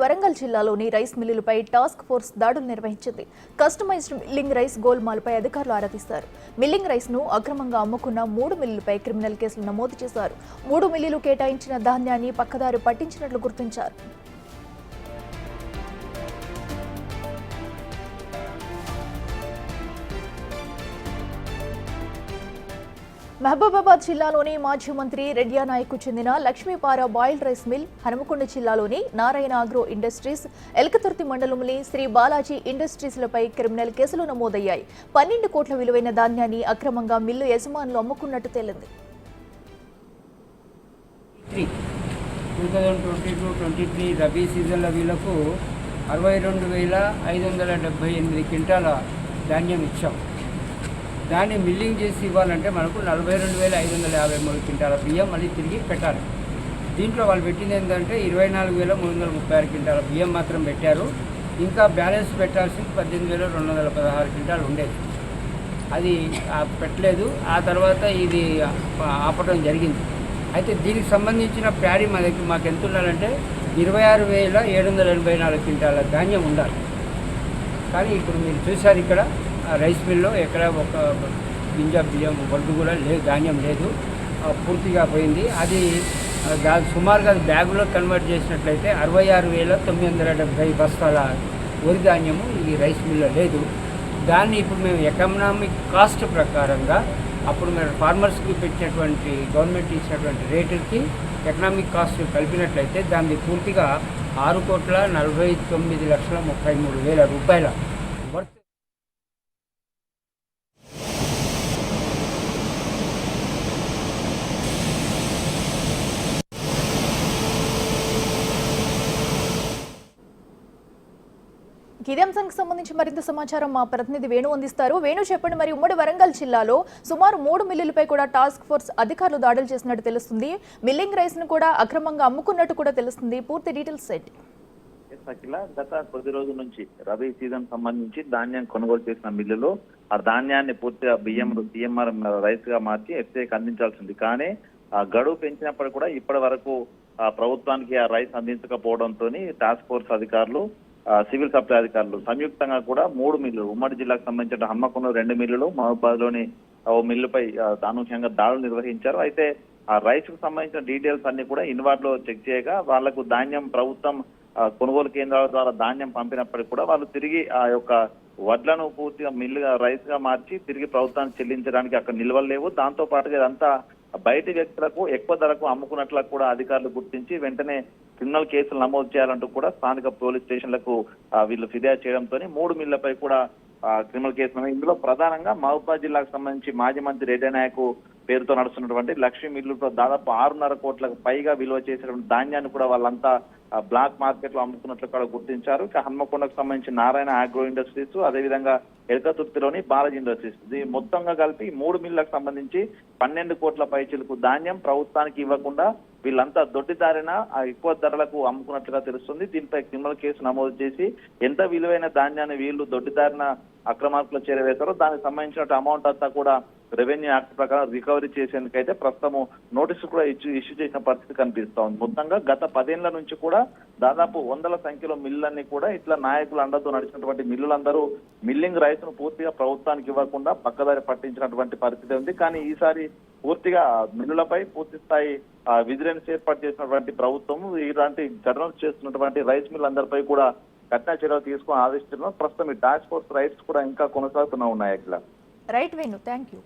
వరంగల్ జిల్లాలోని rice మిల్లులపై task force దాడులు నిర్వహించింది. కస్టమైజ్డ్ మిల్లింగ్ రైస్ గోల్మాల్పై అధికారులు ఆరా తీశారు. మిల్లింగ్ రైస్ ను అక్రమంగా అమ్ముకున్న 3 మిల్లులపై క్రిమినల్ కేసులు నమోదు చేశారు. 3 మిల్లులు కేటాయించిన ధాన్యాన్ని పక్కదారి పట్టించినట్లు గుర్తించారు. మహబూబాబాద్ జిల్లాలోని మాజీ మంత్రి రెడ్యా నాయక్కు చెందిన లక్ష్మీపార బాయిల్డ్ రైస్ మిల్, హనుమకొండ జిల్లాలోని నారాయణ ఆగ్రో ఇండస్ట్రీస్, ఎల్కతుర్తి మండలంలోని శ్రీ బాలాజీ ఇండస్ట్రీస్లపై క్రిమినల్ కేసులు నమోదయ్యాయి. 12 కోట్ల విలువైన ధాన్యాన్ని అక్రమంగా మిల్లు యజమానులు అమ్ముకున్నట్టు తేలింది. 2022-23 రబీ సీజన్ల వీళ్లకు 62,578 క్వింటాల ధాన్యం ఇచ్చాం. దాన్ని మిల్లింగ్ చేసి ఇవ్వాలంటే మనకు 42,553 క్వింటాల బియ్యం మళ్ళీ తిరిగి పెట్టాలి. దీంట్లో వాళ్ళు పెట్టింది ఏంటంటే 24,336 క్వింటాల బియ్యం మాత్రం పెట్టారు. ఇంకా బ్యాలెన్స్ పెట్టాల్సింది 18,216 క్వింటాలు ఉండేది. అది పెట్టలేదు. ఆ తర్వాత ఇది ఆపడం జరిగింది. అయితే దీనికి సంబంధించిన ప్యాడీ మాకు ఎంత ఉండాలంటే 26,784 క్వింటాల ధాన్యం ఉండాలి. కానీ ఇప్పుడు మీరు చూశారు ఇక్కడ రైస్ మిల్లో ఎక్కడ ఒక గింజ బియ్యం వడ్డు కూడా లేదు, ధాన్యం లేదు, పూర్తిగా పోయింది. అది సుమారుగా బ్యాగులో కన్వర్ట్ చేసినట్లయితే 66,970 బస్తాల వరి ధాన్యము ఈ రైస్ మిల్లో లేదు. దాన్ని ఇప్పుడు మేము ఎకనామిక్ కాస్ట్ ప్రకారంగా అప్పుడు మేము ఫార్మర్స్కి పెట్టినటువంటి గవర్నమెంట్ ఇచ్చినటువంటి రేటుకి ఎకనామిక్ కాస్ట్ కలిపినట్లయితే దాన్ని పూర్తిగా 6,49,33,000 రూపాయల వర్త్. ఇదే అంశానికి సంబంధించి మరింత సమాచారం మా ప్రతినిధి వేణు అందిస్తారు. వేణు, చెప్పండి, మరి ఉమ్మడి వరంగల్ జిల్లాలో సుమారు 3 మిల్లులపై కూడా టాస్క్ ఫోర్స్ అధికారులు దాడులు చేసినట్టు తెలుస్తుంది. మిల్లింగ్ రైస్ ను కూడా అక్రమంగా అమ్ముకున్నట్టు కూడా తెలుస్తుంది. పూర్తి డీటెయిల్స్ ఏంటి? గత కొద్ది రోజుల నుంచి రబీ సీజన్ సంబంధించి ధాన్యం కొనుగోలు చేసిన మిల్లులు ఆ ధాన్యాన్ని పూర్తిగా బియ్యం రైస్ గా మార్చి ఎఫ్సీఐకి అందించాల్సింది. కానీ ఆ గడువు పెంచినప్పుడు కూడా ఇప్పటి వరకు ప్రభుత్వానికి ఆ రైస్ అందించకపోవడంతో టాస్క్ ఫోర్స్ అధికారులు, సివిల్ సప్లై అధికారులు సంయుక్తంగా కూడా 3 మిల్లులు, ఉమ్మడి జిల్లాకు సంబంధించిన హన్మకొండ 2 మిల్లులు, మహబూబాద్ లోని ఓ మిల్లుపై అనూహ్యంగా దాడులు నిర్వహించారు. అయితే ఆ రైస్ కు సంబంధించిన డీటెయిల్స్ అన్ని కూడా ఇన్వార్డ్ లో చెక్ చేయగా వాళ్లకు ధాన్యం ప్రభుత్వం కొనుగోలు కేంద్రాల ద్వారా ధాన్యం పంపినప్పటికీ కూడా వాళ్ళు తిరిగి ఆ యొక్క వడ్లను పూర్తిగా మిల్లుగా రైస్ గా మార్చి తిరిగి ప్రభుత్వానికి చెల్లించడానికి అక్కడ నిల్వలు లేవు. దాంతో పాటుగా ఇదంతా బయటి వ్యక్తులకు ఎక్కువ ధరకు అమ్ముకున్నట్లు కూడా అధికారులు గుర్తించి వెంటనే క్రిమినల్ కేసులు నమోదు చేయాలంటూ కూడా స్థానిక పోలీస్ స్టేషన్లకు వీళ్ళు ఫిర్యాదు చేయడంతో 3 మిల్లులపై కూడా క్రిమినల్ కేసులు. ఇందులో ప్రధానంగా మహబూబాద్ జిల్లాకు సంబంధించి మాజీ మంత్రి రెడ్డి నాయక్ పేరుతో నడుస్తున్నటువంటి లక్ష్మీ మిల్లుతో దాదాపు 6.5 కోట్లకు పైగా విలువ చేసినటువంటి ధాన్యాన్ని కూడా వాళ్ళంతా బ్లాక్ మార్కెట్ లో అమ్ముకున్నట్లు కూడా గుర్తించారు. ఇక హన్మకొండకు సంబంధించి నారాయణ ఆగ్రో ఇండస్ట్రీస్, అదేవిధంగా ఎల్కతుర్తిలోని బాలాజీ ఇండస్ట్రీస్, ఇది మొత్తంగా కలిపి 3 మిల్లులకు సంబంధించి 12 కోట్ల పైచిలకు ధాన్యం ప్రభుత్వానికి ఇవ్వకుండా వీళ్ళంతా దొడ్డిదారిన ఎక్కువ ధరలకు అమ్ముకున్నట్లుగా తెలుస్తుంది. దీనిపై క్రిమినల్ కేసు నమోదు చేసి ఎంత విలువైన ధాన్యాన్ని వీళ్ళు దొడ్డిదారిన అక్రమార్కులు చేరవేశారో దానికి సంబంధించిన అమౌంట్ అంతా కూడా రెవెన్యూ యాక్ట్ ప్రకారం రికవరీ చేసేందుకైతే ప్రస్తుతం నోటీసు కూడా ఇష్యూ చేసిన పరిస్థితి కనిపిస్తా ఉంది. మొత్తంగా గత 10 ఏళ్ల నుంచి కూడా దాదాపు 100ల సంఖ్యలో మిల్లులన్నీ కూడా ఇట్లా నాయకుల అండతో నడిచినటువంటి మిల్లులందరూ మిల్లింగ్ రైస్ ను పూర్తిగా ప్రభుత్వానికి ఇవ్వకుండా పక్కదారి పట్టించినటువంటి పరిస్థితి ఉంది. కానీ ఈసారి పూర్తిగా మిల్లులపై పూర్తి స్థాయి విజిలెన్స్ ఏర్పాటు చేసినటువంటి ప్రభుత్వం ఇలాంటి ఘటనలు చేస్తున్నటువంటి రైస్ మిల్లందరిపై కూడా కఠిన చర్యలు తీసుకుని ఆదేశిస్తున్నాం. ప్రస్తుతం ఈ టాస్క్ ఫోర్స్ రైట్స్ కూడా ఇంకా కొనసాగుతూనే ఉన్నాయి. అట్లా రైట్ వేణు, థ్యాంక్ యూ.